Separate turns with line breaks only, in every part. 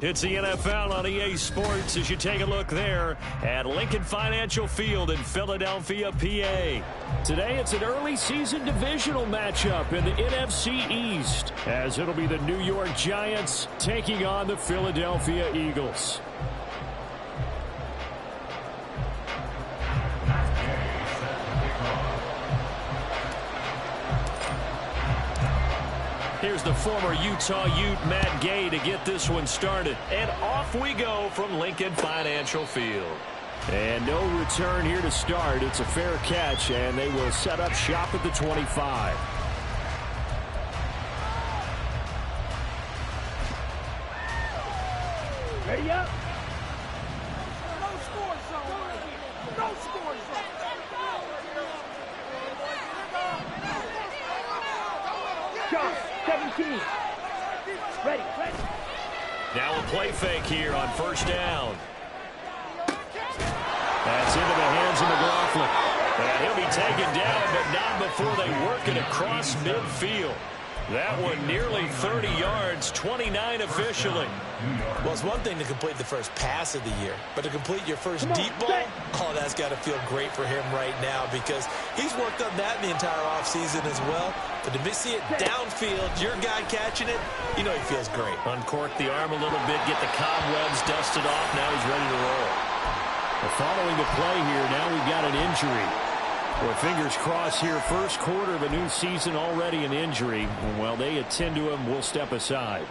It's the NFL on EA Sports as you take a look there at Lincoln Financial Field in Philadelphia, PA. Today it's an early season divisional matchup in the NFC East as it'll be the New York Giants taking on the Philadelphia Eagles. Here's the former Utah Ute, Matt Gay, to get this one started. And off we go from Lincoln Financial Field. And no return here to start. It's a fair catch, and they will set up shop at the 25.
Ready up. No score zone. No score zone. Shot. 17. Ready.
Now a play fake here on first down. That's into the hands of McLaughlin. And he'll be taken down, but not before they work it across midfield. That one nearly 30 yards, 29 officially.
Well, it's one thing to complete the first pass of the year, but to complete your first deep ball, that's got to feel great for him right now because he's worked on that the entire offseason as well. But to see it downfield, your guy catching it, you know he feels great.
Uncork the arm a little bit, get the cobwebs dusted off. Now he's ready to roll. Well, following the play here, now we've got an injury. Well, fingers crossed here, first quarter of a new season, already an injury. And while they attend to him, we'll step aside.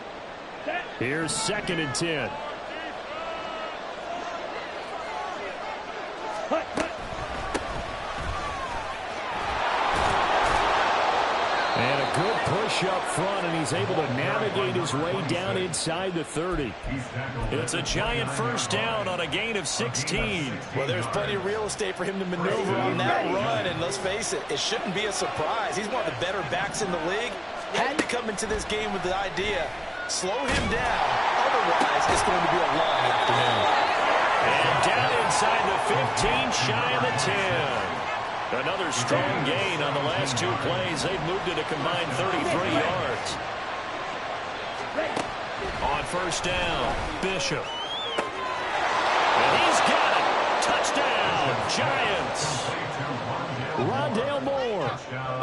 Here's 2nd and 10. And a good push up front, and he's able to navigate his way down inside the 30. It's a Giant first down on a gain of 16.
Well, there's plenty of real estate for him to maneuver on that run, and let's face it, it shouldn't be a surprise. He's one of the better backs in the league. Had to come into this game with the idea, slow him down, otherwise it's going to be a long afternoon.
And down inside the 15, shy of the 10. Another strong gain on the last two plays. They've moved it a combined 33 yards. On first down, Bishop. And he's got it. Touchdown, Giants. Rondale Moore,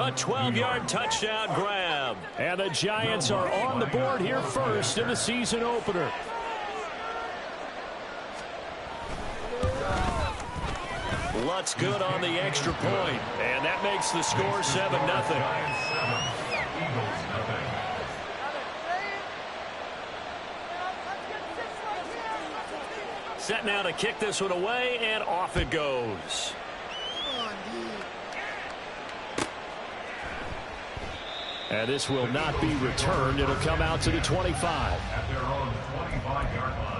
a 12-yard touchdown grab. And the Giants are on the board here first in the season opener. Lutz good on the extra point, and that makes the score 7-0. Set now to kick this one away, and off it goes. And this will not be returned. It'll come out to the 25.
At their own 25-yard line.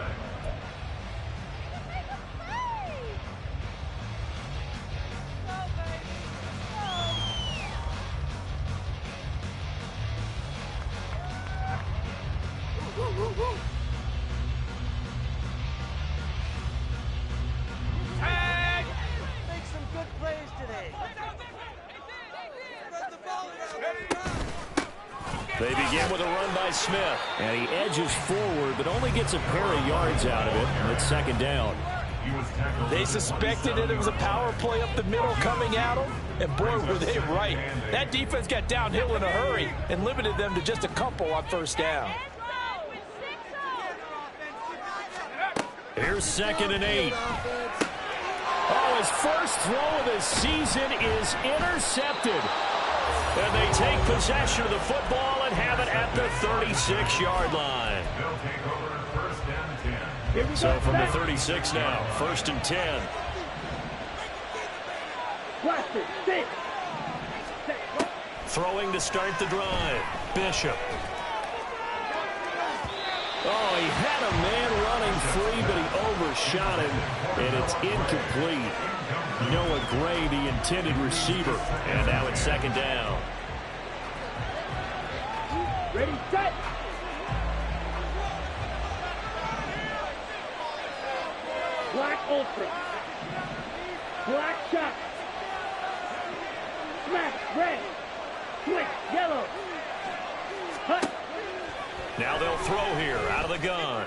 They begin with a run by Smith. And he edges forward, but only gets a pair of yards out of it. And it's 2nd down.
They suspected it was a power play up the middle coming at them. And boy, were they right. That defense got downhill in a hurry and limited them to just a couple on first down.
Here's 2nd and 8. Oh, his first throw of the season is intercepted. And they take possession of the football and have it at the 36-yard line. So from the 36 now, 1st and 10. Throwing to start the drive. Bishop. Oh, he had a man running free, but he overshot him, and it's incomplete. Noah Gray, the intended receiver. And now it's 2nd down.
Ready, set. Black ultra. Black shot. Smash, red. Switch, yellow. Hut.
Now they'll throw here out of the gun.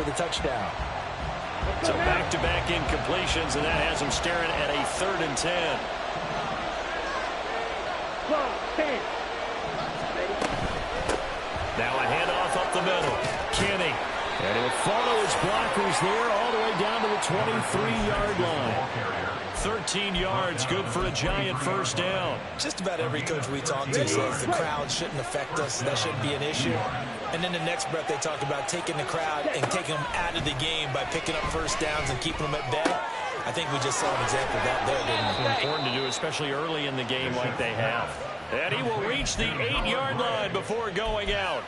the touchdown.
So back-to-back incompletions, and that has them staring at a 3rd and 10. Now a handoff up the middle. Kenny. And he'll follow his blockers there all the way down to the 23-yard line. 13 yards, good for a giant first down.
Just about every coach we talk to says the crowd shouldn't affect us. That shouldn't be an issue. And then the next breath they talk about taking the crowd and taking them out of the game by picking up first downs and keeping them at bay. I think we just saw an example of that there, didn't we?
Important to do, especially early in the game like they have. And he will reach the 8-yard line before going out.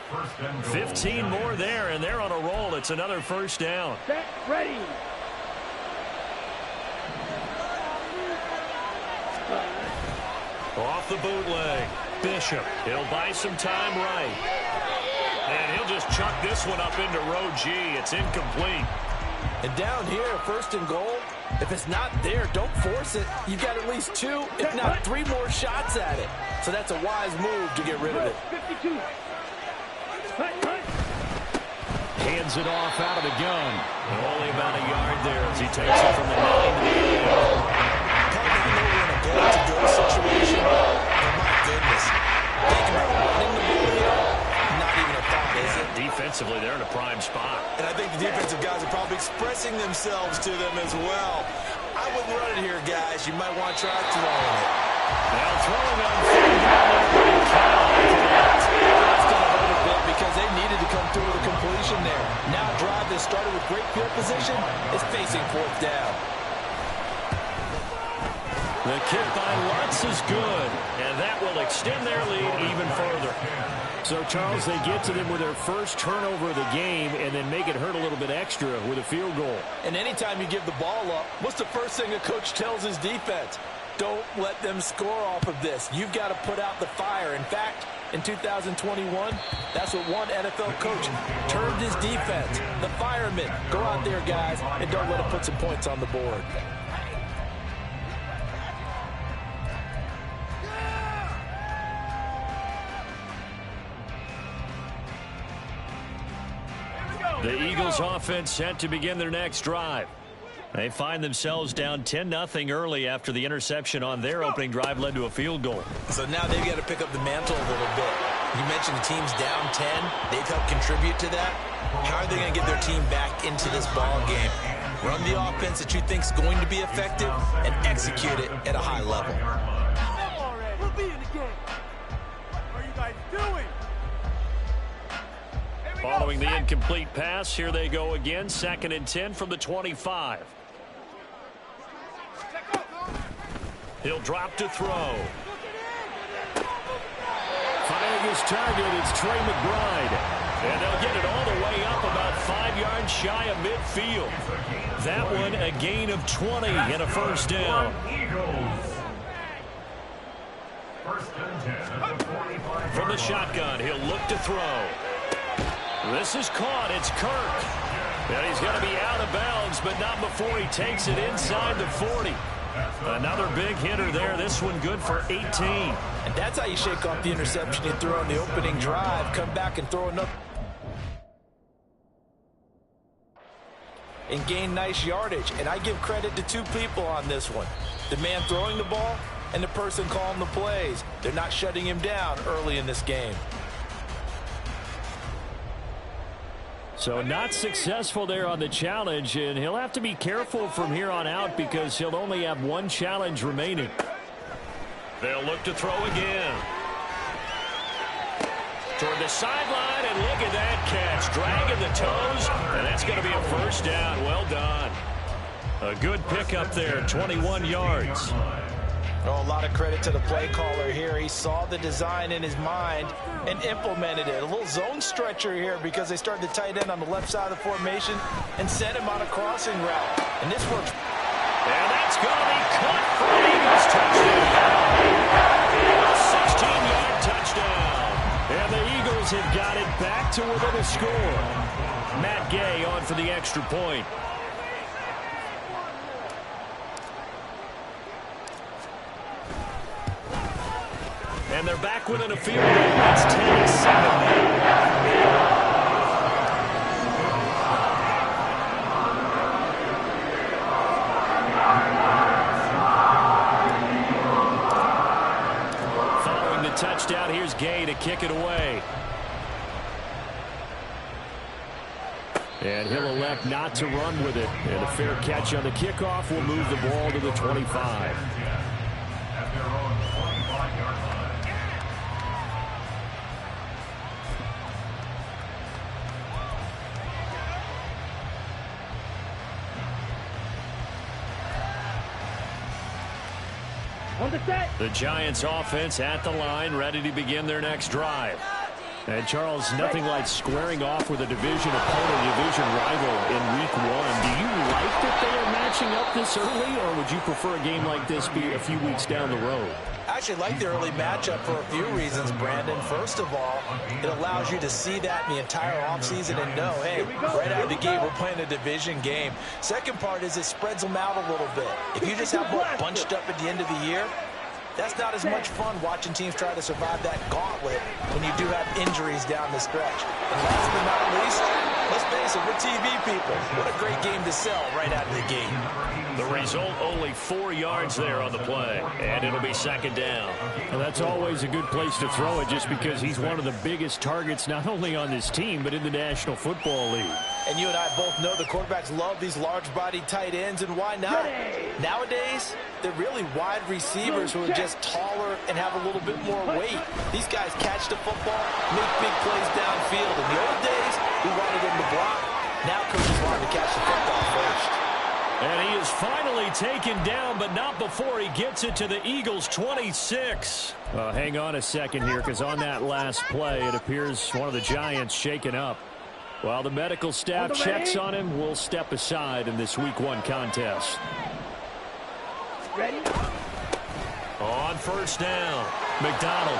15 more there, and they're on a roll. It's another first down.
Set, ready.
Off the bootleg. Bishop. He'll buy some time right. And he'll just chuck this one up into row G. It's incomplete.
And down here, 1st and goal, if it's not there, don't force it. You've got at least 2, if not 3 more shots at it. So that's a wise move to get rid of it.
52.
Hands it off out of the gun. Only about a yard there as he takes it from the 9 to the 8.
In a goal-to-go situation, but my goodness. Think about running the ball here. Not even a thought, is it?
Defensively, they're in a prime spot.
And I think the defensive guys are probably expressing themselves to them as well. I wouldn't run it here, guys. You might want to try throwing it.
Now throwing on 3rd down.
That's going to hurt a bit because they needed to come through with a completion there. Now a drive that started with great field position is facing 4th down.
The kick by Lutz is good, and that will extend their lead even further. So, Charles, they get to them with their first turnover of the game and then make it hurt a little bit extra with a field goal.
And anytime you give the ball up, what's the first thing a coach tells his defense? Don't let them score off of this. You've got to put out the fire. In fact, in 2021, that's what one NFL coach termed his defense. The firemen. Go out there, guys, and don't let them put some points on the board.
The Eagles offense set to begin their next drive. They find themselves down 10-0 early after the interception on their opening drive led to a field goal.
So now they've got to pick up the mantle a little bit. You mentioned the team's down 10. They've helped contribute to that. How are they going to get their team back into this ball game? Run the offense that you think is going to be effective and execute it at a high level.
We'll be in the game. What are you guys doing?
Following the incomplete pass, here they go again. 2nd and 10 from the 25. He'll drop to throw. Finding his target, it's Trey McBride. And they'll get it all the way up about 5 yards shy of midfield. That one a gain of 20 and a first down. From the shotgun, he'll look to throw. This is caught. It's Kirk. And he's going to be out of bounds, but not before he takes it inside the 40. Another big hitter there. This one good for 18.
And that's how you shake off the interception you throw on the opening drive. Come back and throw another. And gain nice yardage. And I give credit to 2 people on this one. The man throwing the ball and the person calling the plays. They're not shutting him down early in this game.
So not successful there on the challenge, and he'll have to be careful from here on out because he'll only have 1 challenge remaining. They'll look to throw again. Toward the sideline, and look at that catch. Dragging the toes, and that's going to be a first down. Well done. A good pickup there, 21 yards.
Oh, a lot of credit to the play caller here. He saw the design in his mind and implemented it. A little zone stretcher here because they started the tight end on the left side of the formation and sent him on a crossing route. And this works.
And that's going to be caught for an Eagles touchdown. A 16-yard touchdown. And the Eagles have got it back to within a score. Matt Gay on for the extra point. And they're back within a field goal. It's 10-7. touchdown. Here's Gay to kick it away. And he'll elect not to run with it. And a fair catch on the kickoff will move the ball to the 25.
At their own 25-yard line.
The Giants offense at the line, ready to begin their next drive. And Charles, nothing like squaring off with a division opponent, division rival in week 1. Do you like that they are matching up this early, or would you prefer a game like this be a few weeks down the road?
I actually like the early matchup for a few reasons, Brandon. First of all, it allows you to see that in the entire offseason and know, hey, right out of the gate, we're playing a division game. Second part is it spreads them out a little bit. If you just have them bunched up at the end of the year, that's not as much fun watching teams try to survive that gauntlet when you do have injuries down the stretch. And last but not least, let's face it, we're TV people. What a great game to sell right out of the gate.
The result, only 4 yards there on the play, and it'll be second down. Well, that's always a good place to throw it just because he's one of the biggest targets not only on this team but in the National Football League.
And you and I both know the quarterbacks love these large-bodied tight ends, and why not? Nowadays, they're really wide receivers who are just taller and have a little bit more weight. These guys catch the football, make big plays downfield. In the old days, we wanted them to block. Now coaches want to catch the football first.
And he is finally taken down, but not before he gets it to the Eagles' 26. Hang on a second here, because on that last play, it appears one of the Giants shaken up. While the medical staff checks on him, we'll step aside in this Week 1 contest.
Ready?
On first down, McDonald.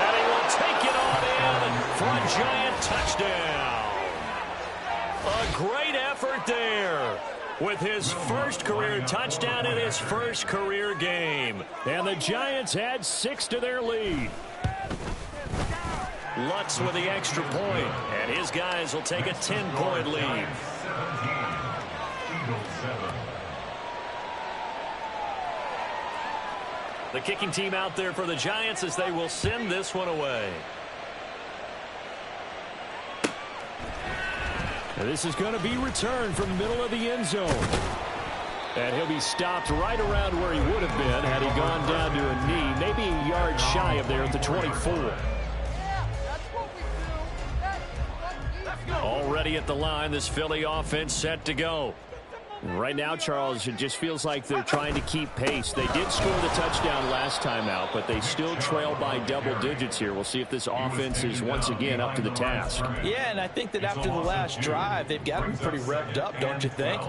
And he will take it on in for a Giant touchdown. A great effort there with his first career touchdown in his first career game. And the Giants add 6 to their lead. Lutz with the extra point, and his guys will take a 10-point lead. The kicking team out there for the Giants as they will send this one away. And this is going to be returned from the middle of the end zone. And he'll be stopped right around where he would have been had he gone down to a knee, maybe a yard shy of there at the 24. Already at the line, this Philly offense set to go. Right now, Charles, it just feels like they're trying to keep pace. They did score the touchdown last time out, but they still trail by double digits here. We'll see if this offense is once again up to the task.
Yeah, and I think that after the last drive, they've gotten pretty revved up, don't you think?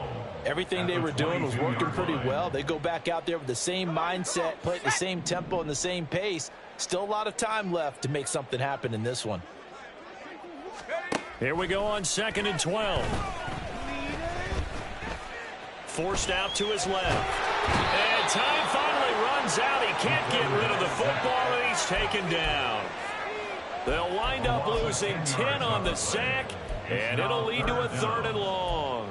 Everything they were doing was working pretty well. They go back out there with the same mindset, play at the same tempo and the same pace. Still a lot of time left to make something happen in this one.
Here we go on 2nd and 12. Forced out to his left. And time finally runs out. He can't get rid of the football, and he's taken down. They'll wind up losing 10 on the sack, and it'll lead to a 3rd and long.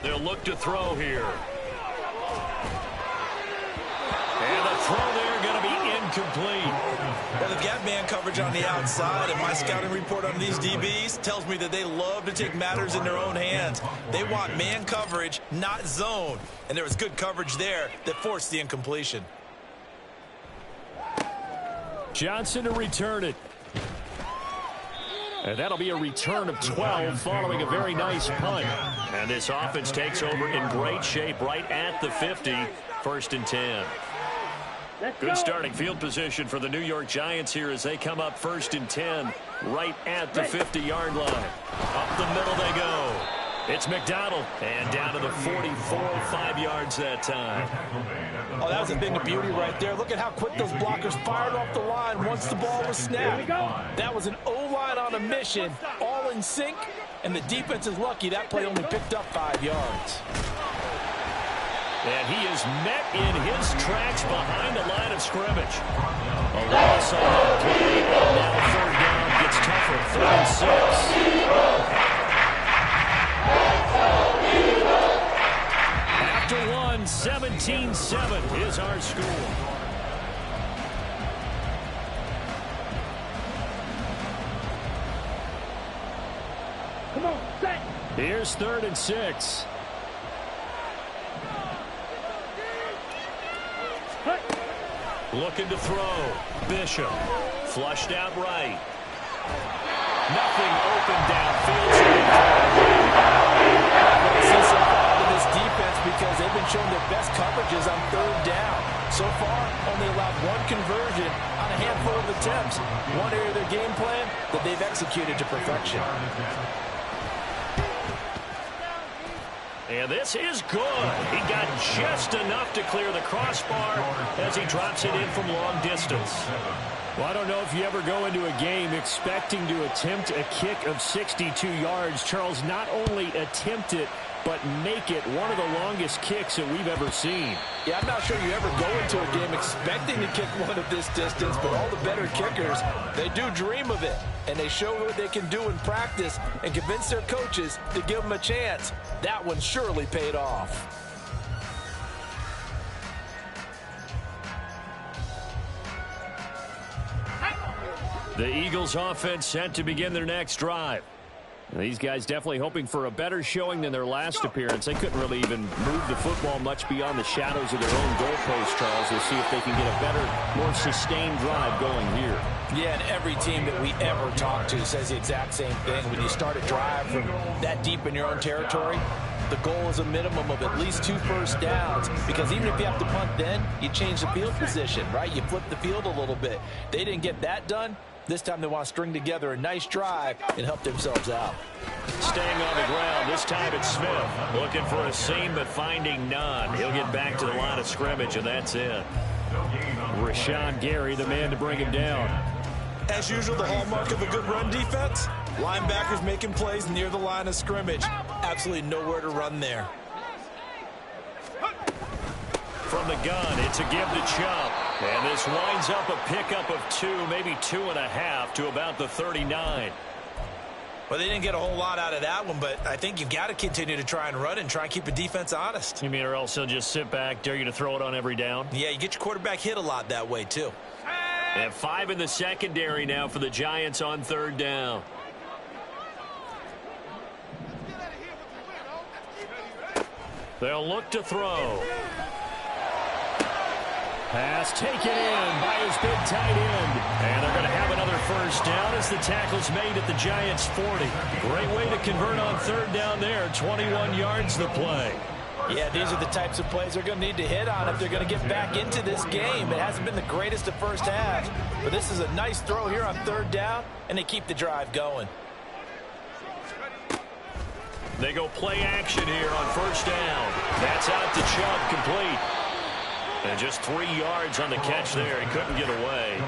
They'll look to throw here. And the throw there going to be incomplete.
Well, they've got man coverage on the outside, and my scouting report on these DBs tells me that they love to take matters in their own hands. They want man coverage, not zone. And there was good coverage there that forced the incompletion.
Johnson to return it. And that'll be a return of 12 following a very nice punt. And this offense takes over in great shape right at the 50. 1st and 10. Good starting field position for the New York Giants here as they come up 1st and 10 right at the 50-yard line. Up the middle they go. It's McDonald, and down to the 44, 5 yards that time.
Oh, that was a thing of beauty right there. Look at how quick those blockers fired off the line once the ball was snapped. That was an O-line on a mission, all in sync, and the defense is lucky that play only picked up 5 yards.
And he is met in his tracks behind the line of scrimmage. A loss on that play, and now third down gets tougher. 3rd and 6. After one, 17-7 is our score.
Come on, set.
Here's 3rd and 6. Looking to throw. Bishop. Flushed out right. Nothing open downfield.
I've seen some problem in this defense because they've been showing their best coverages on 3rd down. So far, only allowed one conversion on a handful of attempts. One area of their game plan that they've executed to perfection.
And this is good. He got just enough to clear the crossbar as he drops it in from long distance. Well, I don't know if you ever go into a game expecting to attempt a kick of 62 yards. Charles, not only attempt it, but make it one of the longest kicks that we've ever seen.
Yeah, I'm not sure you ever go into a game expecting to kick one of this distance, but all the better kickers, they do dream of it. And they show what they can do in practice and convince their coaches to give them a chance. That one surely paid off.
The Eagles offense set to begin their next drive. These guys definitely hoping for a better showing than their last appearance. They couldn't really even move the football much beyond the shadows of their own goalpost, Charles. We'll see if they can get a better, more sustained drive going here.
Yeah, and every team that we ever talk to says the exact same thing. When you start a drive from that deep in your own territory, the goal is a minimum of at least 2 first downs, because even if you have to punt then, you change the field position, right? You flip the field a little bit. They didn't get that done. This time they want to string together a nice drive and help themselves out.
Staying on the ground, this time it's Smith. Looking for a seam, but finding none. He'll get back to the line of scrimmage, and that's it. Rashawn Gary, the man to bring him down.
As usual, the hallmark of a good run defense, linebackers making plays near the line of scrimmage. Absolutely nowhere to run there.
From the gun, it's a give to Chubb. And this winds up a pickup of 2, maybe 2.5 to about the 39.
Well, they didn't get a whole lot out of that one, but I think you've got to continue to try and run and try and keep the defense honest.
You mean, or else he'll just sit back, dare you to throw it on every down?
Yeah, you get your quarterback hit a lot that way, too.
And 5 in the secondary now for the Giants on 3rd down. They'll look to throw. Pass taken in by his big tight end. And they're going to have another first down as the tackle's made at the Giants' 40. Great way to convert on 3rd down there. 21 yards the play.
Yeah, these are the types of plays they're going to need to hit on if they're going to get back into this game. It hasn't been the greatest of first halves, but this is a nice throw here on 3rd down, and they keep the drive going.
They go play action here on 1st down. That's out to Chubb, complete. And just 3 yards on the catch there. He couldn't get away.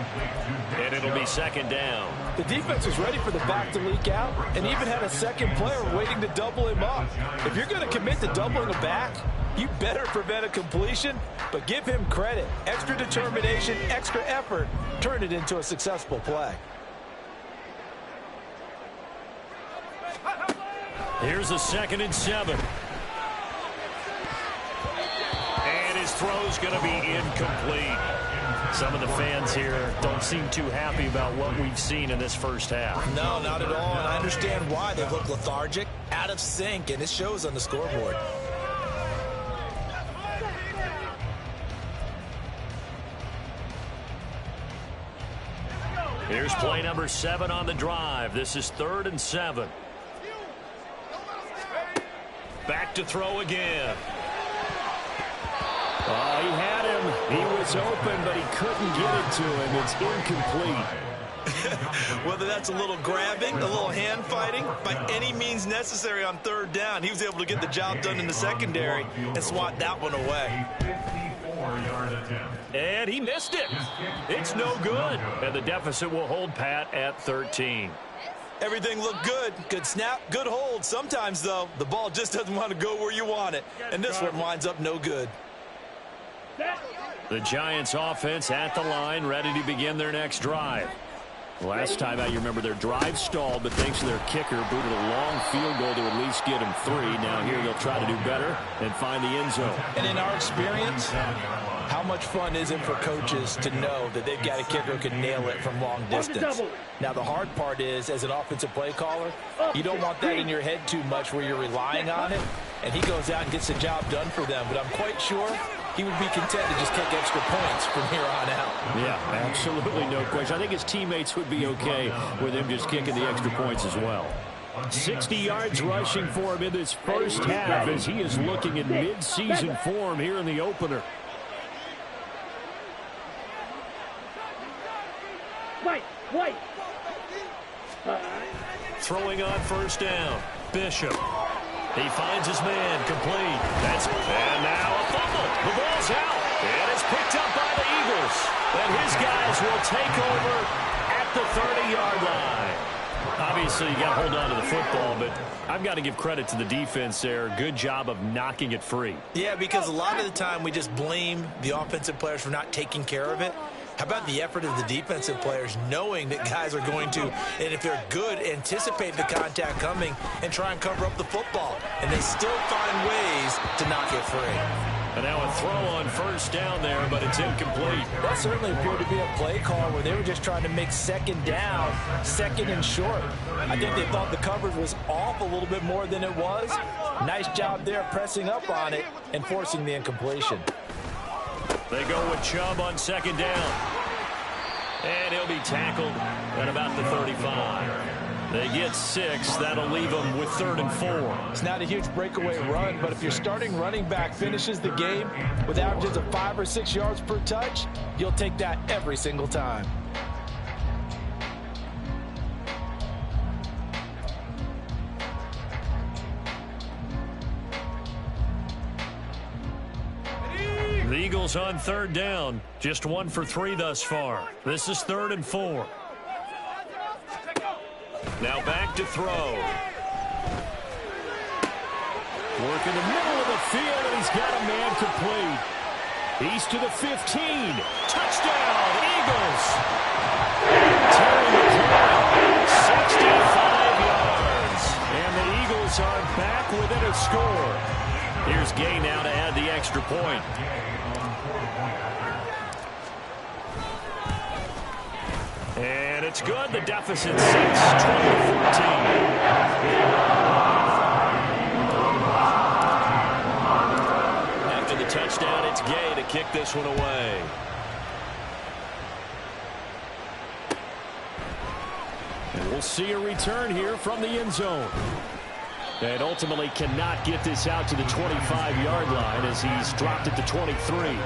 And it'll be 2nd down.
The defense was ready for the back to leak out and even had a second player waiting to double him up. If you're going to commit to doubling a back, you better prevent a completion, but give him credit. Extra determination, extra effort, turn it into a successful play.
Here's a 2nd and 7. And his throw's going to be incomplete. Some of the fans here don't seem too happy about what we've seen in this first half.
No, not at all, and I understand why. They look lethargic, out of sync, and it shows on the scoreboard.
Here's play number 7 on the drive. This is 3rd and 7. Back to throw again. Oh, he had him. He was open, but he couldn't get it to him. It's incomplete.
Whether that's a little grabbing, a little hand fighting, by any means necessary on 3rd down, he was able to get the job done in the secondary and swat that one away.
And he missed it. It's no good. And the deficit will hold pat at 13.
Everything looked good. Good snap, good hold. Sometimes, though, the ball just doesn't want to go where you want it. And this one winds up no good.
The Giants offense at the line, ready to begin their next drive. Last time out, you remember their drive stalled, but thanks to their kicker, booted a long field goal to at least get them 3. Now here they'll try to do better and find the end zone.
And in our experience, how much fun is it for coaches to know that they've got a kicker who can nail it from long distance? Now, the hard part is, as an offensive play caller, you don't want that in your head too much where you're relying on it, and he goes out and gets the job done for them. But I'm quite sure he would be content to just kick extra points from here on out.
Yeah, absolutely no question. I think his teammates would be okay with him just kicking the extra points as well. 60 yards rushing for him in this first half as he is looking in mid-season form here in the opener.
Wait.
Throwing on first down. Bishop. He finds his man, complete. And now a fumble. The ball's out. And it's picked up by the Eagles. And his guys will take over at the 30-yard line. Obviously, you got to hold on to the football, but I've got to give credit to the defense there. Good job of knocking it free.
Yeah, because a lot of the time we just blame the offensive players for not taking care of it. How about the effort of the defensive players knowing that guys are going to, and if they're good, anticipate the contact coming and try and cover up the football. And they still find ways to knock it free.
And now a throw on first down there, but it's incomplete.
That certainly appeared to be a play call where they were just trying to make second down, second and short. I think they thought the coverage was off a little bit more than it was. Nice job there pressing up on it and forcing the incompletion.
They go with Chubb on second down. And he'll be tackled at about the 35. They get 6. That'll leave them with 3rd and 4.
It's not a huge breakaway run, but if your starting running back finishes the game with averages of 5 or 6 yards per touch, you'll take that every single time.
The Eagles on 3rd down. Just 1 for 3 thus far. This is 3rd and 4. Now back to throw. Work in the middle of the field, and he's got a man complete. He's to the 15. Touchdown, Eagles. Tearing the play, 65 yards. And the Eagles are back within a score. Here's Gay now to add the extra point. And it's good. The deficit 6, 20-14. After the touchdown, it's Gay to kick this one away. And we'll see a return here from the end zone. And ultimately cannot get this out to the 25-yard line as he's dropped it to 23.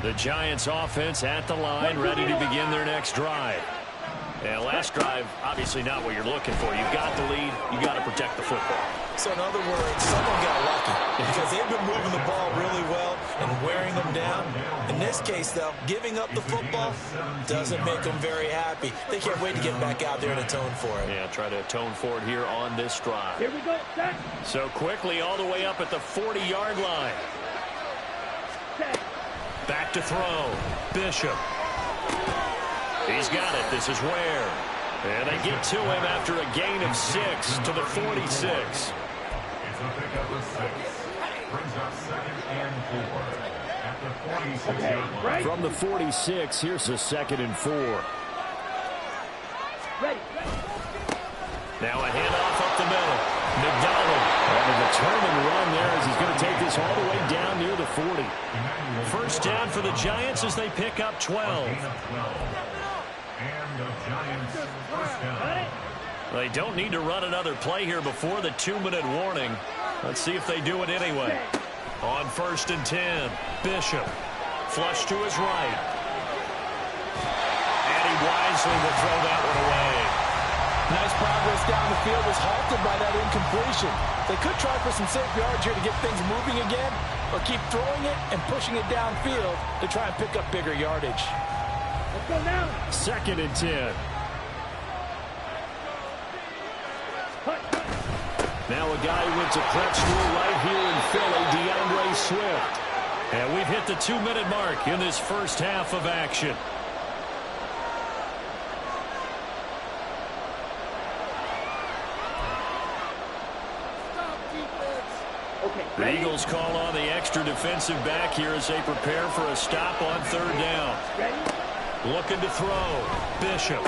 The Giants offense at the line, ready to begin their next drive. And last drive, obviously not what you're looking for. You've got the lead. You've got to protect the football.
So in other words, someone got lucky because they've been moving the ball really well and wearing them down. In this case, though, giving up the football doesn't make them very happy. They can't wait to get back out there and atone for it.
Yeah, try to atone for it here on this drive.
Here we go. Set.
So quickly all the way up at the 40-yard line.
Set.
Back to throw. Bishop. He's got it. This is Ware. And they get to him after a gain of 6 to the 46.
It's a pickup of 6. Brings up 2nd and 4. At the 46-yard line.
From the 46, here's a 2nd and 4.
Ready.
Now a handoff up the middle. McDonald on a determined run there as he's going to take this all the way down near the 40. First down for the Giants as they pick up 12.
And the Giants first down.
They don't need to run another play here before the 2-minute warning. Let's see if they do it anyway. On 1st and 10, Bishop. Flush to his right. And he wisely will throw that one away.
Nice progress down the field was halted by that incompletion. They could try for some safe yards here to get things moving again, or keep throwing it and pushing it downfield to try and pick up bigger yardage.
Let's go now.
2nd and 10. Now a guy who went to prep school right here in Philly, DeAndre Swift. And we've hit the 2-minute mark in this first half of action. The Eagles call on the extra defensive back here as they prepare for a stop on third down. Looking to throw. Bishop. Able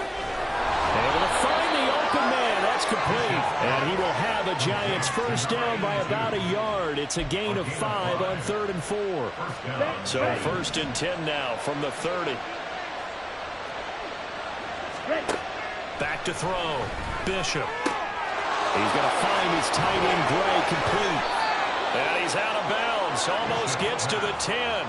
to find the open man. That's complete. And he will have a Giants first down by about a yard. It's a gain of 5 on 3rd and 4. So 1st and 10 now from the 30. Back to throw. Bishop. He's going to find his tight end Gray complete. And he's out of bounds. Almost gets to the 10.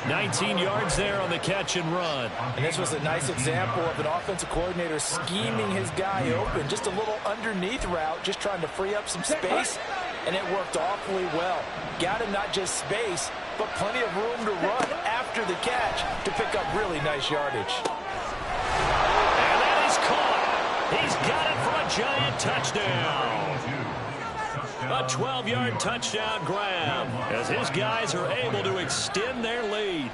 19 yards there on the catch and run.
And this was a nice example of an offensive coordinator scheming his guy open. Just a little underneath route, just trying to free up some space. And it worked awfully well. Got him not just space, but plenty of room to run after the catch to pick up really nice yardage.
And that is caught. He's got it for a Giant touchdown. A 12-yard touchdown grab as his guys are able to extend their lead.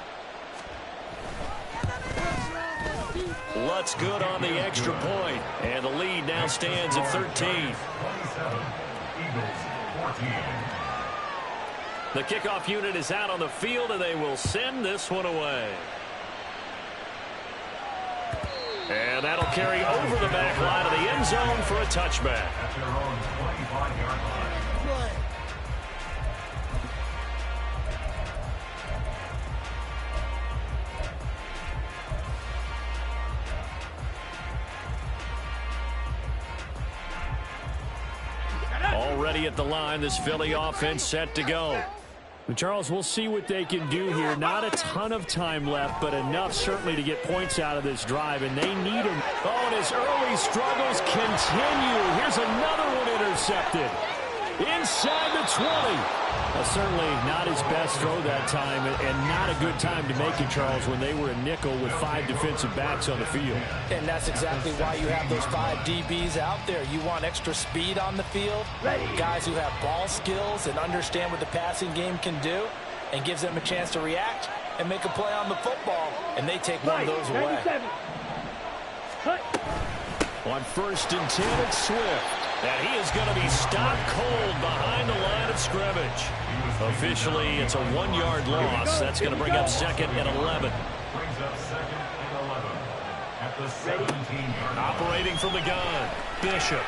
Lutz good on the extra point, and the lead now stands at 13. The kickoff unit is out on the field, and they will send this one away. And that'll carry over the back line of the end zone for a touchback. Already at the line, this Philly offense set to go. Charles, we'll see what they can do here. Not a ton of time left, but enough certainly to get points out of this drive, and they need them. Oh, and his early struggles continue. Here's another one intercepted. Inside the 20. Certainly not his best throw that time, and not a good time to make it, Charles, when they were a nickel with 5 defensive backs on the field. And that's exactly why you have those 5 DBs out there. You want extra speed on the field, guys who have ball skills and understand what the passing game can do, and gives them a chance to react and make a play on the football, and they take one of those away. On 1st and 10, it's Swift. And he is going to be stopped cold behind the line of scrimmage. Officially, it's a 1-yard loss. That's going to bring up 2nd and 11.
Brings up 2nd and 11 at the 17-yard line.
Operating from the gun, Bishop.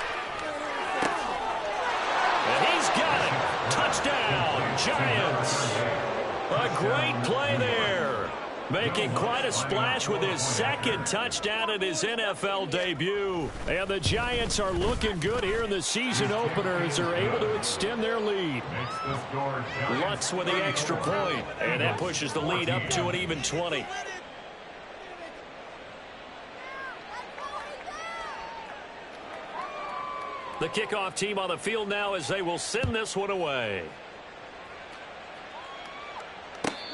And he's got it. Touchdown, Giants. A great play there. Making quite a splash with his 2nd touchdown in his NFL debut. And the Giants are looking good here in the season opener as they're able to extend their lead. Lutz with the extra point, and that pushes the lead up to an even 20. The kickoff team on the field now as they will send this one away.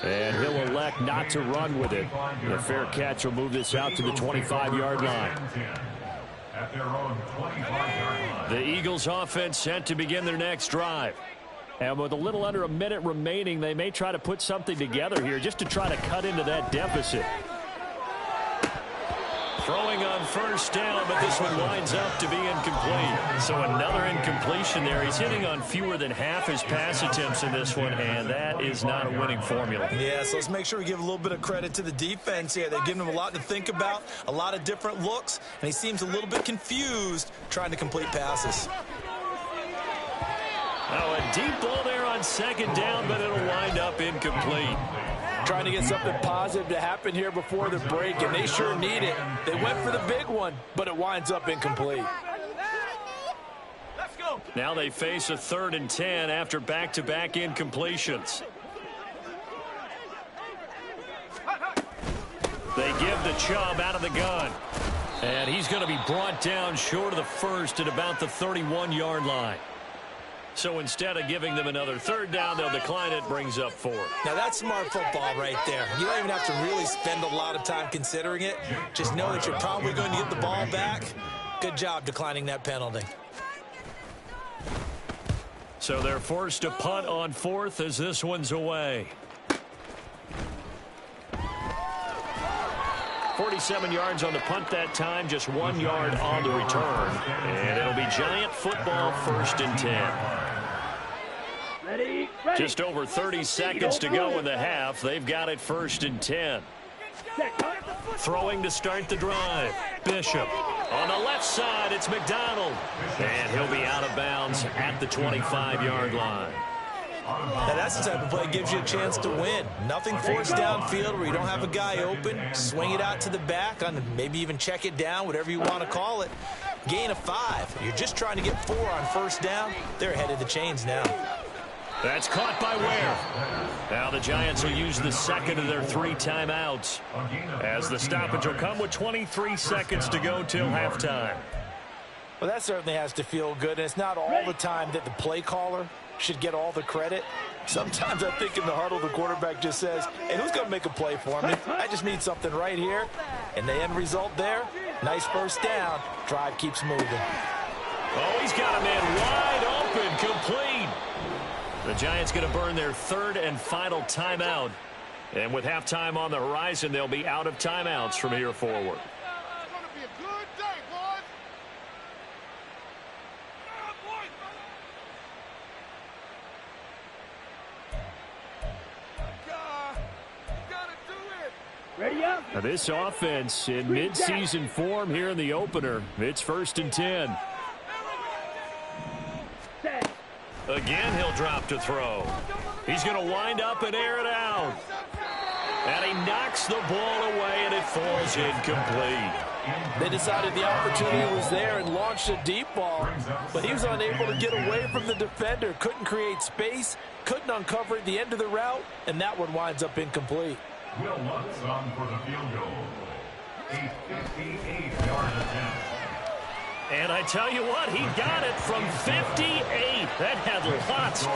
And he'll elect not to run with it. A fair catch will move this out to the 25-yard line.
At their own 25-yard line.
The Eagles offense set to begin their next drive. And with a little under a minute remaining, they may try to put something together here just to try to cut into that deficit. Throwing on 1st down, but this one winds up to be incomplete. So another incompletion there. He's hitting on fewer than half his pass attempts in this one, and that is not a winning formula.
Yeah, so let's make sure we give a little bit of credit to the defense here. They've given him a lot to think about, a lot of different looks, and he seems a little bit confused trying to complete passes.
Now a deep ball there on 2nd down, but it'll wind up incomplete.
Trying to get something positive to happen here before the break, and they sure need it. They went for the big one, but it winds up incomplete.
Let's go.
Now they face a 3rd and 10 after back-to-back incompletions. They give the Chubb out of the gun. And he's going to be brought down short of the 1st at about the 31-yard line. So instead of giving them another 3rd down, they'll decline it, brings up 4.
Now that's smart football right there. You don't even have to really spend a lot of time considering it. Just know that you're probably going to get the ball back. Good job declining that penalty.
So they're forced to punt on fourth as this one's away. 47 yards on the punt that time, just 1 yard on the return. And it'll be Giant football, 1st and 10. Just over 30 seconds to go in the half. They've got it 1st and 10. Throwing to start the drive. Bishop. On the left side, it's McDonald. And he'll be out of bounds at the 25-yard line.
Now that's the type of play that gives you a chance to win. Nothing forced downfield where you don't have a guy open. Swing it out to the back, on maybe even check it down, whatever you want to call it. Gain of 5. You're just trying to get 4 on 1st down. They're ahead of the chains now.
That's caught by Ware. Now the Giants will use the second of their 3 timeouts, as the stoppage will come with 23 seconds to go till halftime.
Well, that certainly has to feel good, and it's not all the time that the play caller should get all the credit. Sometimes I think in the huddle, the quarterback just says, hey, who's going to make a play for me? I just need something right here. And the end result there, nice 1st down. Drive keeps moving.
Oh, he's got a man wide open, complete. The Giants going to burn their 3rd and final timeout. And with halftime on the horizon, they'll be out of timeouts from here forward.
It's going to be a good day, boys.
Ready up.
Now this offense in mid-season form here in the opener. It's 1st and 10. Again, he'll drop to throw. He's going to wind up and air it out. And he knocks the ball away, and it falls incomplete.
They decided the opportunity was there and launched a deep ball, but he was unable to get away from the defender. Couldn't create space, couldn't uncover at the end of the route, and that one winds up incomplete.
Will Lutz on for the field goal. A 58-yard attempt.
And I tell you what, he got it from 58. That had lots of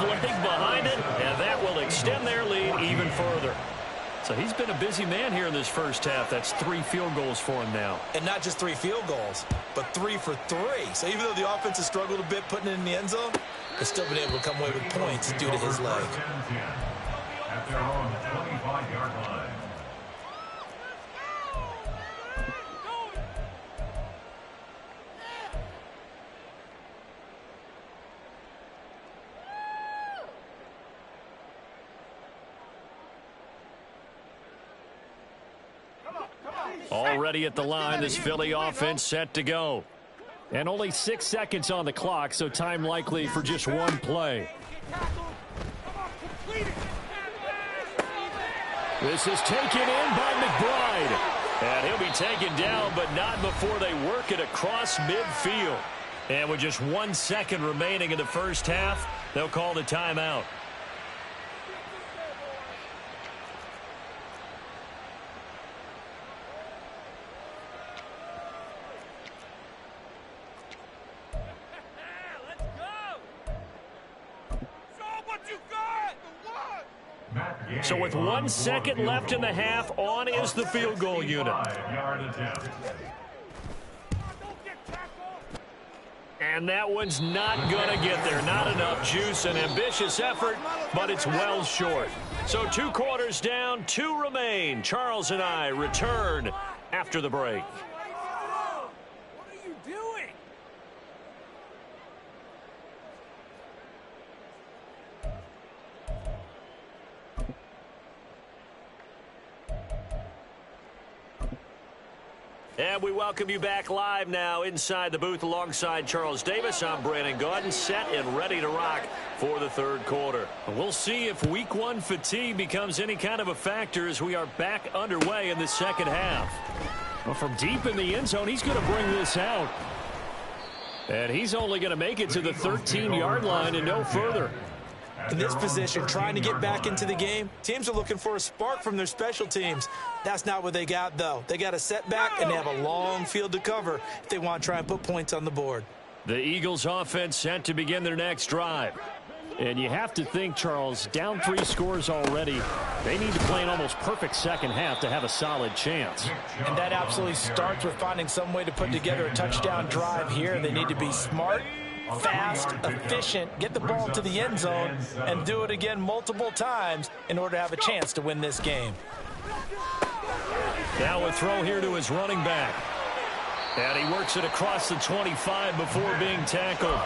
leg behind it, and that will extend their lead even further. So he's been a busy man here in this first half. That's 3 field goals for him now.
And not just 3 field goals, but 3 for 3. So even though the offense has struggled a bit putting it in the end zone, they've still been able to come away with points due to his leg.
At their own 25-yard line.
Already at the line, this Philly offense set to go. And only 6 seconds on the clock, so time likely for just 1 play. This is taken in by McBride. And he'll be taken down, but not before they work it across midfield. And with just 1 second remaining in the first half, they'll call the timeout. So with 1 second left in the half, on is the field goal unit. And that one's not going to get there. Not enough juice. An ambitious effort, but it's well short. So 2 quarters down, 2 remain. Charles and I return after the break.
What are you doing?
And we welcome you back live now inside the booth alongside Charles Davis. I'm Brandon Gaudin, set and ready to rock for the 3rd quarter. We'll see if week 1 fatigue becomes any kind of a factor as we are back underway in the second half. Well, from deep in the end zone, he's going to bring this out. And he's only going to make it to the 13-yard line and no further.
In this position, trying to get back into the game, teams are looking for a spark from their special teams. That's not what they got, though. They got a setback, and they have a long field to cover if they want to try and put points on the board.
The Eagles offense set to begin their next drive. And you have to think, Charles, down 3 scores already. They need to play an almost perfect second half to have a solid chance.
And that absolutely starts with finding some way to put together a touchdown drive here. They need to be smart,
fast, efficient, get the ball to the end zone, and do it again multiple times in order to have a chance to win this game.
Now a throw here to his running back. And he works it across the 25 before being tackled.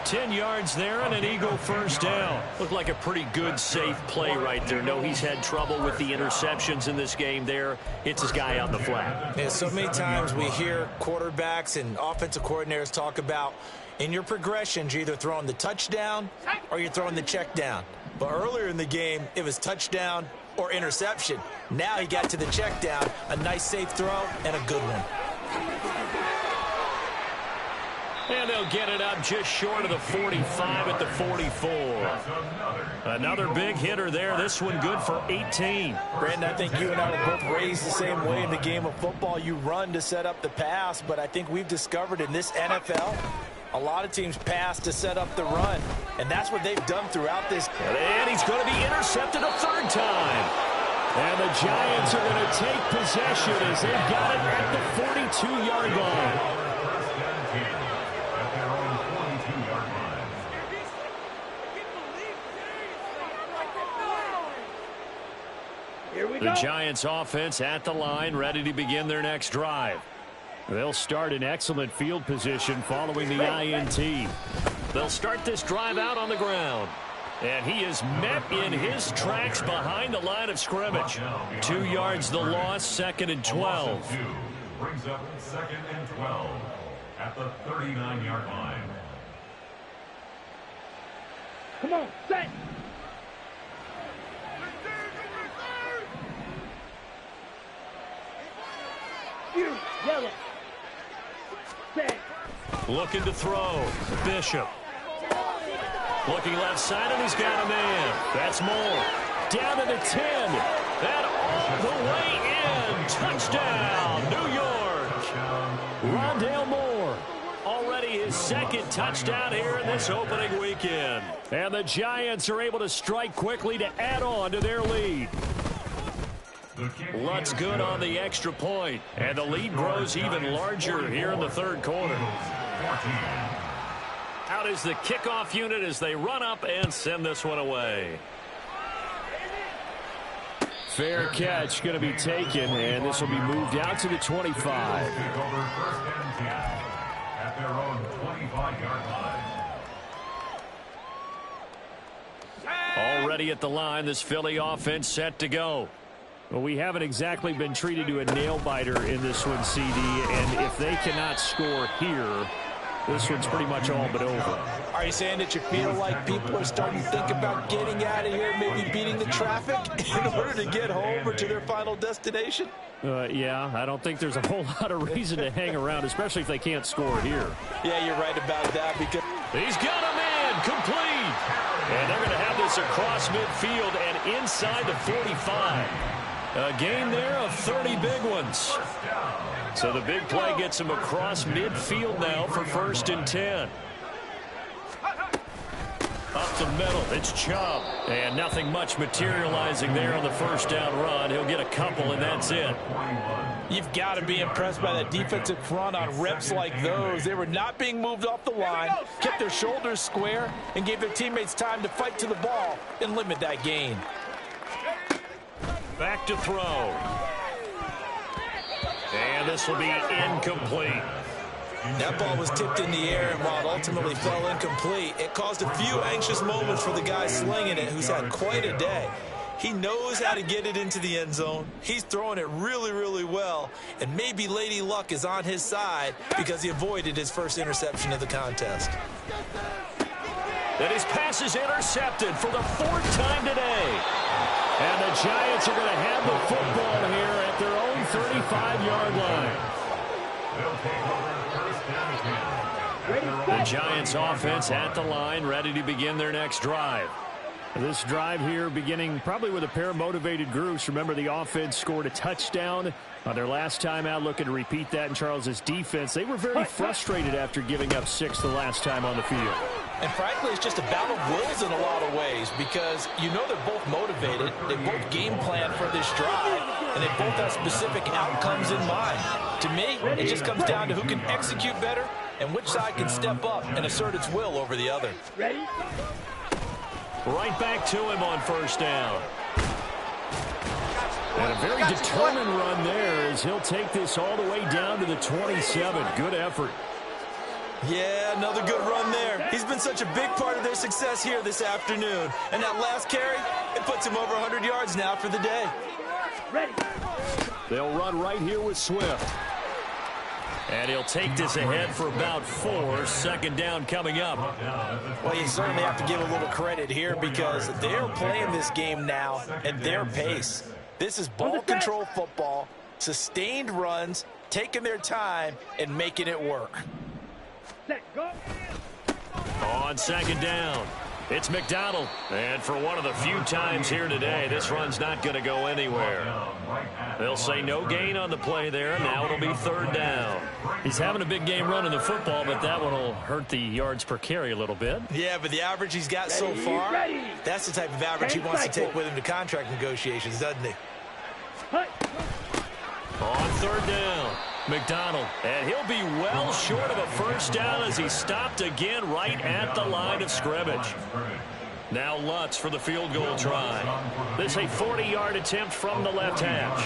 10 yards there and an Eagle first down. Looked like a pretty good, safe play right there. No, he's had trouble with the interceptions in this game there. Hits his guy out in the flat.
Yeah, so many times we hear quarterbacks and offensive coordinators talk about in your progressions, you're either throwing the touchdown or you're throwing the check down. But earlier in the game, it was touchdown or interception. Now he got to the check down, a nice safe throw, and a good one.
And they'll get it up just short of the 45 at the 44. Another big hitter there. This one good for 18.
Brandon, I think you and I were both raised the same way in the game of football. You run to set up the pass, but I think we've discovered in this NFL, a lot of teams pass to set up the run, and that's what they've done throughout this.
And he's going to be intercepted a third time. And the Giants are going to take possession as they've got it at the 42-yard line. The Giants offense at the line, ready to begin their next drive. They'll start in excellent field position following the INT. They'll start this drive out on the ground. And he is met in his tracks behind the line of scrimmage. 2 yards the loss, 2nd and 12.
Brings up 2nd and 12 at the 39-yard line.
Come on, set. You, yellow. Set.
Looking to throw. Bishop. Looking left side, and he's got a man. That's Moore. Down to the 10. And all the way in. Touchdown, New York. Rondale Moore. Already his 2nd touchdown here in this opening weekend. And the Giants are able to strike quickly to add on to their lead. Lutz good on the extra point. And the lead grows even larger here in the third quarter. Out is the kickoff unit as they run up and send this one away. Fair catch going to be taken, and this will be moved out to the 25.
At their own 25-yard line.
Already at the line, this Philly offense set to go. Well, we haven't exactly been treated to a nail-biter in this one, CD, and if they cannot score here, this one's pretty much all but over.
Are you saying that you feel like people are starting to think about getting out of here, maybe beating the traffic in order to get home or to their final destination?
Yeah, I don't think there's a whole lot of reason to hang around, especially if they can't score here.
Yeah, you're right about that because
he's got a man complete. And they're going to have this across midfield and inside the 45. A gain there of 30 big ones. So the big play gets him across midfield now for 1st and 10. Up the middle, it's Chubb. And nothing much materializing there on the first down run. He'll get a couple, and that's it.
You've got to be impressed by that defensive front on reps like those. They were not being moved off the line, kept their shoulders square, and gave their teammates time to fight to the ball and limit that gain.
Back to throw. And this will be incomplete.
That ball was tipped in the air, and while it ultimately fell incomplete, it caused a few anxious moments for the guy slinging it, who's had quite a day. He knows how to get it into the end zone. He's throwing it really, really well, and maybe Lady Luck is on his side because he avoided his first interception of the contest.
And his pass is intercepted for the 4th time today. And the Giants are going to have the football here at their own 35-yard line. The Giants offense at the line, ready to begin their next drive. This drive here beginning probably with a pair of motivated groups. Remember, the offense scored a touchdown on their last time out, looking to repeat that in Charles's defense. They were very frustrated after giving up 6 the last time on the field.
And frankly, it's just a battle of wills in a lot of ways because you know they're both motivated, they both game plan for this drive, and they both have specific outcomes in mind. To me, it just comes down to who can execute better and which side can step up and assert its will over the other.
Ready?
Right back to him on first down. And a very determined run there as he'll take this all the way down to the 27. Good effort.
Yeah, another good run there. He's been such a big part of their success here this afternoon. And that last carry, it puts him over 100 yards now for the day.
Ready?
They'll run right here with Swift. And he'll take this ahead for about 4. Second down coming up.
Well, you certainly have to give a little credit here because they're playing this game now at their pace. This is ball control football, sustained runs, taking their time, and making it work.
Set, go.
On second down, it's McDonald. And for one of the few times here today, this run's not going to go anywhere. They'll say no gain on the play there. Now it'll be third down. He's having a big game running the football, but that one will hurt the yards per carry a little bit.
Yeah, but the average he's got so far, that's the type of average he wants to take with him to contract negotiations, doesn't he?
On third down, McDonald. And he'll be well short of a first down as he stopped again right at the line of scrimmage. Now Lutz for the field goal try. This is a 40-yard attempt from the left hash.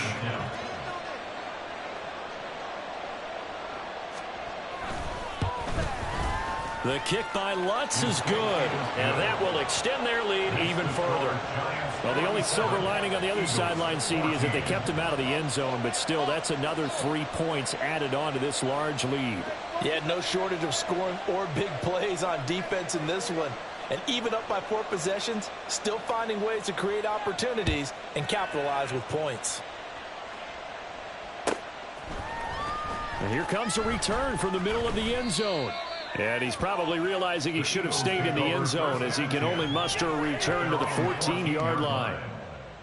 The kick by Lutz is good, and that will extend their lead even further. Well, the only silver lining on the other sideline, CD, is that they kept him out of the end zone, but still, that's another 3 points added on to this large lead.
Yeah, no shortage of scoring or big plays on defense in this one. And even up by 4 possessions, still finding ways to create opportunities and capitalize with points.
And here comes a return from the middle of the end zone. And he's probably realizing he should have stayed in the end zone as he can only muster a return to the 14-yard line.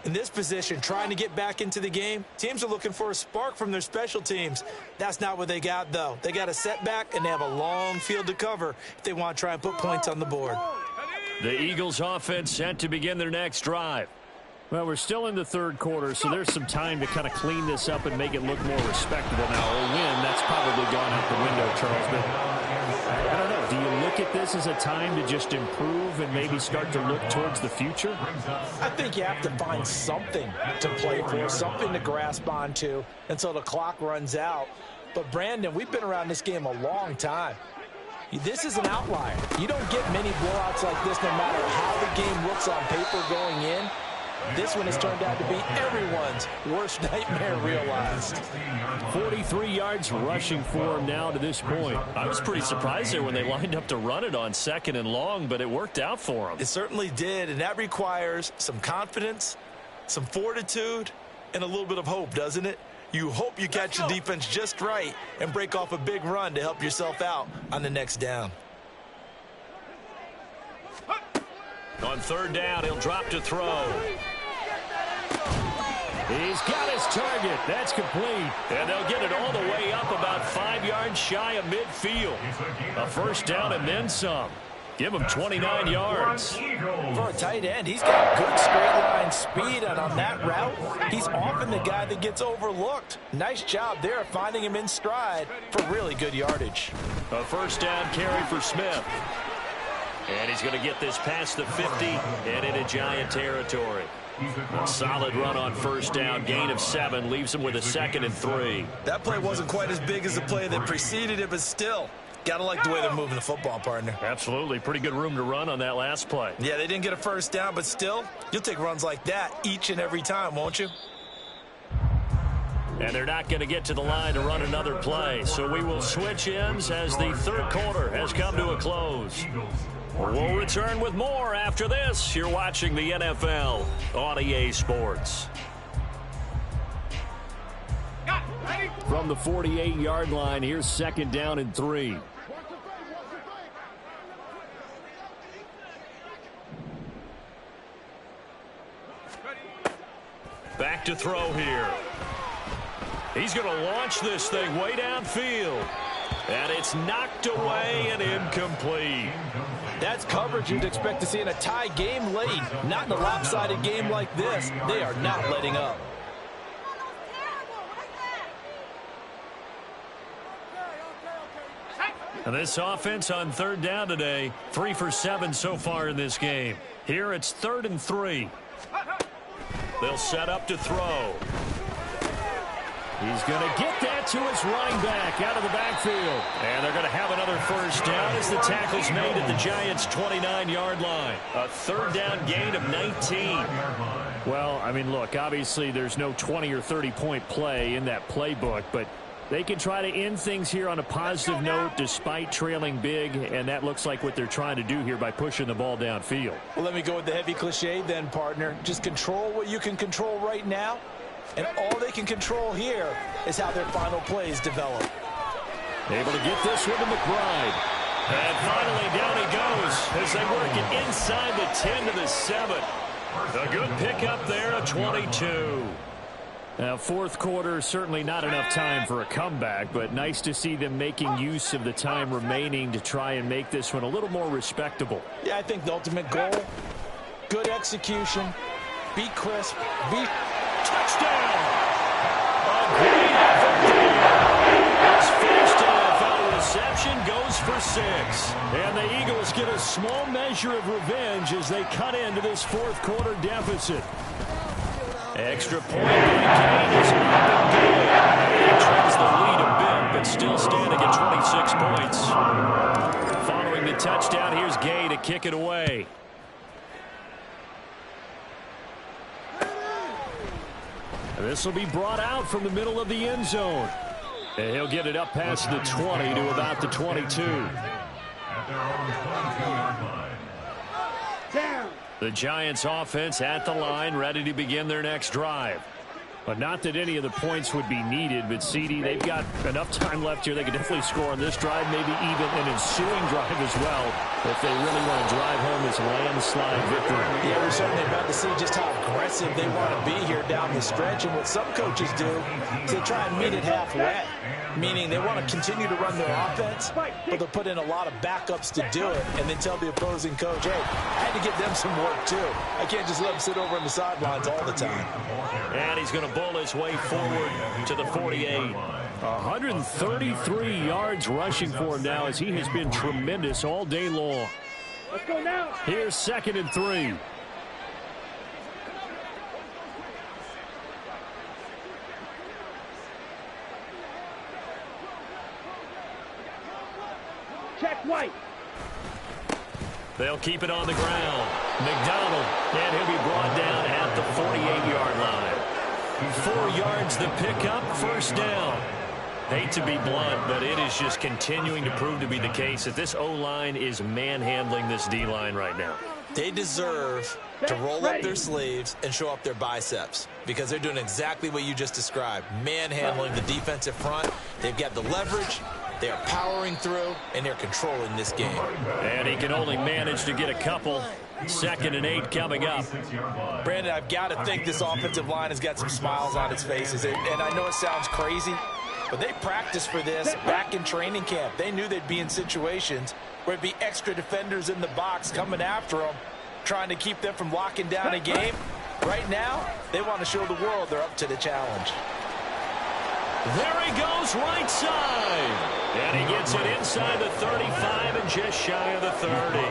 In this position, trying to get back into the game, teams are looking for a spark from their special teams. That's not what they got, though. They got a setback, and they have a long field to cover if they want to try and put points on the board.
The Eagles offense set to begin their next drive. Well, we're still in the third quarter, so there's some time to kind of clean this up and make it look more respectable. Now, a win, that's probably gone out the window, Charles, but I don't know. Do you look at this as a time to just improve and maybe start to look towards the future?
I think you have to find something to play for, something to grasp onto until the clock runs out. But, Brandon, we've been around this game a long time. This is an outlier. You don't get many blowouts like this no matter how the game looks on paper going in. This one has turned out to be everyone's worst nightmare realized.
43 yards rushing for him now to this point. I was pretty surprised there when they lined up to run it on second and long, but it worked out for him.
It certainly did, and that requires some confidence, some fortitude, and a little bit of hope, doesn't it? You hope you catch the defense just right and break off a big run to help yourself out on the next down.
On third down, he'll drop to throw. He's got his target. That's complete. And they'll get it all the way up about 5 yards shy of midfield. A first down and then some. Give him 29 yards.
For a tight end, he's got good straight line speed, and on that route, he's often the guy that gets overlooked. Nice job there finding him in stride for really good yardage.
A first down carry for Smith. And he's going to get this past the 50 and into Giant territory. A solid run on first down, gain of 7, leaves him with a 2nd and 3.
That play wasn't quite as big as the play that preceded it, but still, got to like the way they're moving the football, partner.
Absolutely. Pretty good room to run on that last play.
Yeah, they didn't get a first down, but still, you'll take runs like that each and every time, won't you?
And they're not going to get to the line to run another play, so we will switch ends as the third quarter has come to a close. We'll return with more after this. You're watching the NFL on EA Sports. From the 48-yard line, here's 2nd down and 3. Back to throw here. He's going to launch this thing way downfield. And it's knocked away and incomplete.
That's coverage you'd expect to see in a tie game late. Not in a lopsided game like this. They are not letting up.
And this offense on third down today, 3 for 7 so far in this game. Here it's 3rd and 3. They'll set up to throw. He's going to get that to his running back out of the backfield. And they're going to have another first down as the tackle's made at the Giants' 29-yard line. A third down gain of 19. Well, I mean, look, obviously there's no 20 or 30-point play in that playbook, but they can try to end things here on a positive note despite trailing big, and that looks like what they're trying to do here by pushing the ball downfield. Well,
let me go with the heavy cliche then, partner. Just control what you can control right now. And all they can control here is how their final plays develop.
Able to get this one to McBride. And finally down he goes as they work it inside the 10 to the 7. A good pickup there, a 22. Now, fourth quarter, certainly not enough time for a comeback, but nice to see them making use of the time remaining to try and make this one a little more respectable.
Yeah, I think the ultimate goal, good execution, be crisp, be...
Touchdown! A great effort there. His first NFL reception goes for 6. And the Eagles get a small measure of revenge as they cut into this fourth quarter deficit. Extra point by Kane is up and good. He trims the lead a bit, but still standing at 26 points. Following the touchdown, here's Gay to kick it away. This will be brought out from the middle of the end zone. And he'll get it up past the 20 to about the 22. The Giants offense at the line, ready to begin their next drive. But not that any of the points would be needed, but CD, they've got enough time left here. They could definitely score on this drive, maybe even an ensuing drive as well, if they really want to drive home this landslide victory.
Yeah, we're certainly about to see just how aggressive they want to be here down the stretch. And what some coaches do is they try and meet it halfway, meaning they want to continue to run their offense, but they'll put in a lot of backups to do it, and then tell the opposing coach, hey, I had to give them some work too. I can't just let them sit over on the sidelines all the time.
And he's going to bull his way forward to the 48. 133 yards rushing for him now as he has been tremendous all day long.
Let's go now.
Here's 2nd and 3.
Check White.
They'll keep it on the ground. McDonald, and he'll be brought down at the 48-yard line. 4 yards the pickup, first down. Hate to be blunt, but it is just continuing to prove to be the case that this O-line is manhandling this D-line right now.
They deserve to roll up their sleeves and show up their biceps because they're doing exactly what you just described, manhandling the defensive front. They've got the leverage. They are powering through, and they're controlling this game.
And he can only manage to get a couple. 2nd and 8 coming up.
Brandon, I've got to think this offensive line has got some smiles on its faces. And I know it sounds crazy, but they practiced for this back in training camp. They knew they'd be in situations where it'd be extra defenders in the box coming after them, trying to keep them from locking down a game. Right now, they want to show the world they're up to the challenge.
There he goes, right side. And he gets it inside the 35 and just shy of the 30.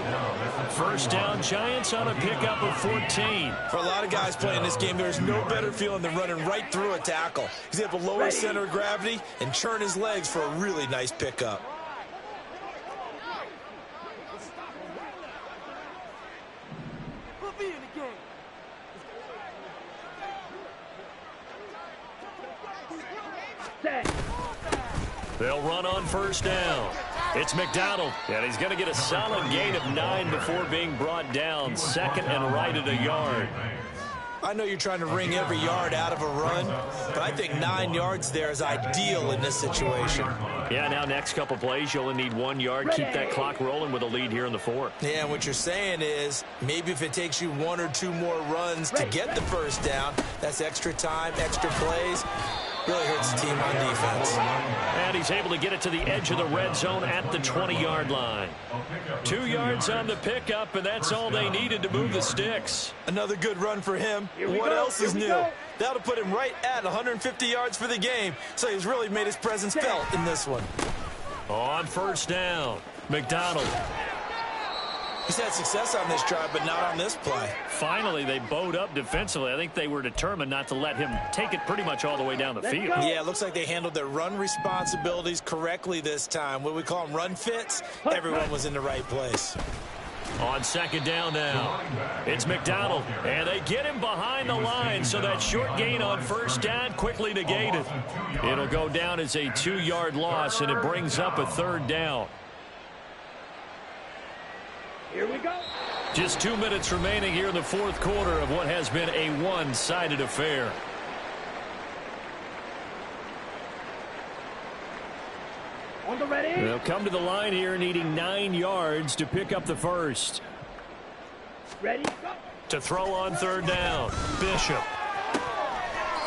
First down, Giants on a pickup of 14.
For a lot of guys playing this game, there's no better feeling than running right through a tackle. He's able to lower his center of gravity and churn his legs for a really nice pickup.
We'll be in the game.
They'll run on first down. It's McDonald, and he's going to get a solid gain of 9 before being brought down. 2nd and right at a yard.
I know you're trying to wring every yard out of a run, but I think 9 yards there is ideal in this situation.
Yeah, now next couple plays, you only need 1 yard. Keep that clock rolling with a lead here in the 4th.
Yeah, and what you're saying is maybe if it takes you 1 or 2 more runs to get the first down, that's extra time, extra plays. Really hurts the team on defense.
And he's able to get it to the edge of the red zone at the 20-yard line. 2 yards on the pickup, and that's all they needed to move the sticks.
Another good run for him. What else is new? That'll put him right at 150 yards for the game, so he's really made his presence felt in this one.
On first down, McDonald.
He's had success on this drive, but not on this play.
Finally, they bowed up defensively. I think they were determined not to let him take it pretty much all the way down the field.
Yeah, it looks like they handled their run responsibilities correctly this time. What we call them run fits, everyone was in the right place.
On second down now, it's McDonald, and they get him behind the line, so that short gain on first down quickly negated. It'll go down as a 2-yard loss, and it brings up a third down.
Here we go.
Just 2 minutes remaining here in the fourth quarter of what has been a one-sided affair.
On the ready.
They'll come to the line here needing 9 yards to pick up the first.
Ready, go.
To throw on third down, Bishop.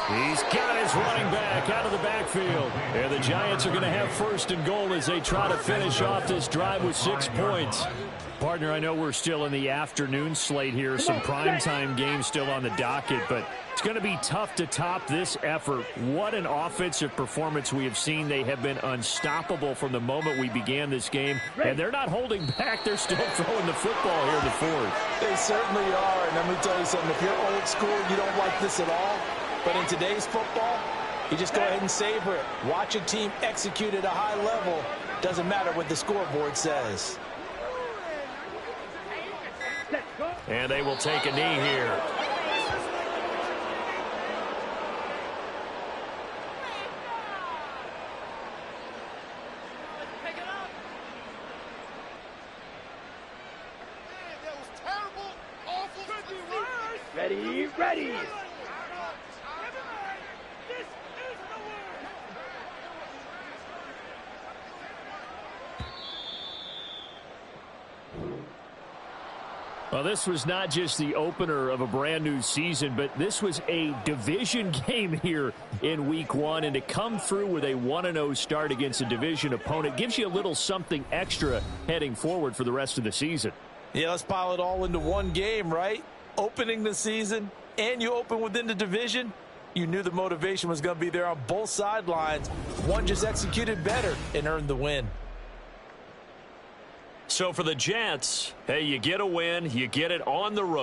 He's got his running back out of the backfield. And the Giants are going to have first and goal as they try to finish off this drive with 6 points. Partner, I know we're still in the afternoon slate here. Some primetime games still on the docket, but it's going to be tough to top this effort. What an offensive performance we have seen. They have been unstoppable from the moment we began this game, and they're not holding back. They're still throwing the football here in the fourth.
They certainly are, and let me tell you something. If you're old school, you don't like this at all. But in today's football, you just go ahead and savor it. Watch a team execute at a high level. Doesn't matter what the scoreboard says.
And they will take a knee here.
Ready, ready.
Well, this was not just the opener of a brand new season, but this was a division game here in week 1. And to come through with a 1-0 start against a division opponent gives you a little something extra heading forward for the rest of the season.
Yeah, let's pile it all into one game, right? Opening the season, and you open within the division. You knew the motivation was going to be there on both sidelines. One just executed better and earned the win.
So for the Jets, hey, you get a win, you get it on the road.